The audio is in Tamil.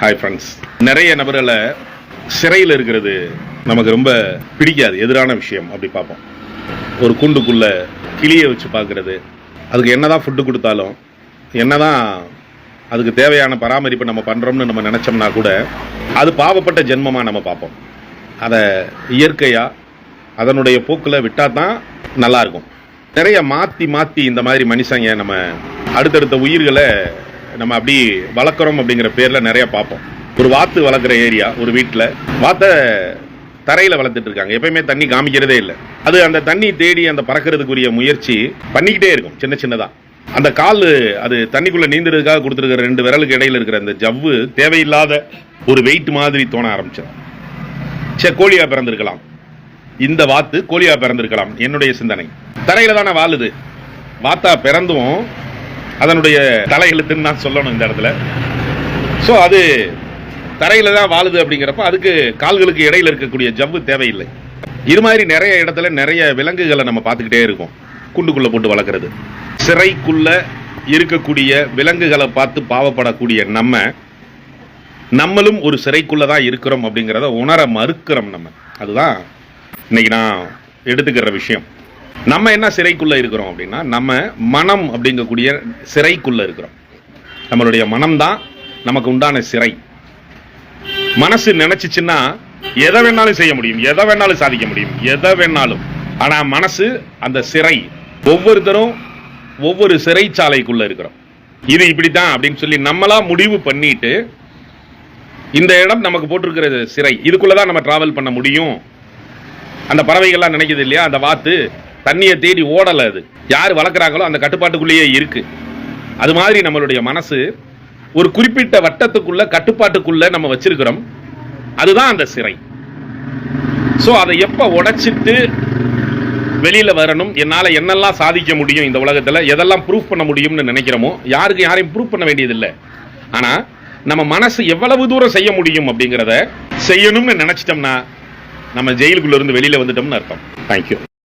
ஹாய் ஃப்ரெண்ட்ஸ், நிறைய நபர்களை சிறையில் இருக்கிறது நமக்கு ரொம்ப பிடிக்காது, எதிரான விஷயம். அப்படி பார்ப்போம். ஒரு கூண்டுக்குள்ள கிளியை வச்சு பார்க்கறது, அதுக்கு என்னதான் ஃபுட்டு கொடுத்தாலும், என்னதான் அதுக்கு தேவையான பராமரிப்பை நம்ம பண்ணுறோம்னு நம்ம நினச்சோம்னா கூட அது பாவப்பட்ட ஜென்மமாக நம்ம பார்ப்போம். அதை இயற்கையாக அதனுடைய போக்கில் விட்டால் தான் நல்லாயிருக்கும். நிறைய மாற்றி இந்த மாதிரி மனுஷங்க நம்ம அடுத்தடுத்த உயிர்களை நம்ம அப்படி வளர்க்குறோம் அப்படிங்கிற பேரில் நிறைய பார்ப்போம். ஒரு வாத்து வளர்க்குற ஏரியா, ஒரு வீட்டில் வாத்தை தரையில் வளர்த்துட்டு இருக்காங்க. எப்பயுமே தண்ணி காமிக்கிறதே இல்லை. அது அந்த தண்ணி தேடி அந்த பறக்கிறதுக்குரிய முயற்சி பண்ணிக்கிட்டே இருக்கும், சின்ன சின்னதாக. அந்த கால் அது தண்ணிக்குள்ளே நீந்துறதுக்காக கொடுத்துருக்கிற 2 விரலுக்கு இடையில இருக்கிற அந்த ஜவ்வு தேவையில்லாத ஒரு வெயிட் மாதிரி தோண ஆரம்பிச்சது. சரி, கோழியா பிறந்திருக்கலாம், இந்த வாத்து கோழியா பிறந்திருக்கலாம், என்னுடைய சிந்தனை. தரையில தானே வாழுது. வாத்தா பிறந்தும் அதனுடைய தலையெழுத்துன்னு நான் சொல்லணும் இந்த இடத்துல. ஸோ அது தரையில தான் வாழுது. அப்படிங்கிறப்ப அதுக்கு கால்களுக்கு இடையில இருக்கக்கூடிய ஜவ்வு தேவையில்லை. இது மாதிரி நிறைய இடத்துல நிறைய விலங்குகளை நம்ம பார்த்துக்கிட்டே இருக்கோம், கூண்டுக்குள்ள போட்டு வளர்க்குறது. சிறைக்குள்ள இருக்கக்கூடிய விலங்குகளை பார்த்து பாவப்படக்கூடிய நம்மளும் ஒரு சிறைக்குள்ள தான் இருக்கிறோம் அப்படிங்கிறத உணர மறுக்கிறோம் நம்ம. அதுதான் இன்னைக்கு நான் எடுத்துக்கிற விஷயம். நம்ம என்ன சிறைக்குள்ள இருக்கிறோம் அப்படின்னா, நம்ம மனம் அப்படிங்கக்கூடிய சிறைக்குள்ள இருக்கிறோம். நம்மளுடைய மனம்தான் நமக்கு உண்டான சிறை. மனசு நினைச்சுச்சுன்னா எதை வேணாலும் செய்ய முடியும், எதை வேணாலும் சாதிக்க முடியும், எதை வேணாலும். ஆனா மனசு அந்த சிறை. ஒவ்வொருத்தரும் ஒவ்வொரு சிறைச்சாலைக்குள்ள இருக்கிறோம். இது இப்படித்தான் அப்படின்னு சொல்லி நம்மளா முடிவு பண்ணிட்டு, இந்த இடம் நமக்கு போட்டிருக்கிற சிறை, இதுக்குள்ளதான் நம்ம டிராவல் பண்ண முடியும். அந்த பறவைகள்லாம் நினைக்குது இல்லையா, அந்த வாத்து தண்ணியை தேடி ஓடலை. அது யார் வளர்க்குறாங்களோ அந்த கட்டுப்பாட்டுக்குள்ளேயே இருக்கு. அது மாதிரி நம்மளுடைய மனசு ஒரு குறிப்பிட்ட வட்டத்துக்குள்ள, கட்டுப்பாட்டுக்குள்ள நம்ம வச்சிருக்கிறோம். அதுதான் அந்த சிறை. ஸோ அதை எப்போ உடைச்சிட்டு வெளியில வரணும், என்னால் என்னெல்லாம் சாதிக்க முடியும் இந்த உலகத்தில், எதெல்லாம் ப்ரூஃப் பண்ண முடியும்னு நினைக்கிறோமோ, யாரையும் ப்ரூஃப் பண்ண வேண்டியதில்லை. ஆனால் நம்ம மனசு எவ்வளவு தூரம் செய்ய முடியும் அப்படிங்கிறத செய்யணும்னு நினைச்சிட்டோம்னா நம்ம ஜெயிலுக்குள்ள இருந்து வெளியில வந்துட்டோம்னு அர்த்தம். தேங்க்யூ.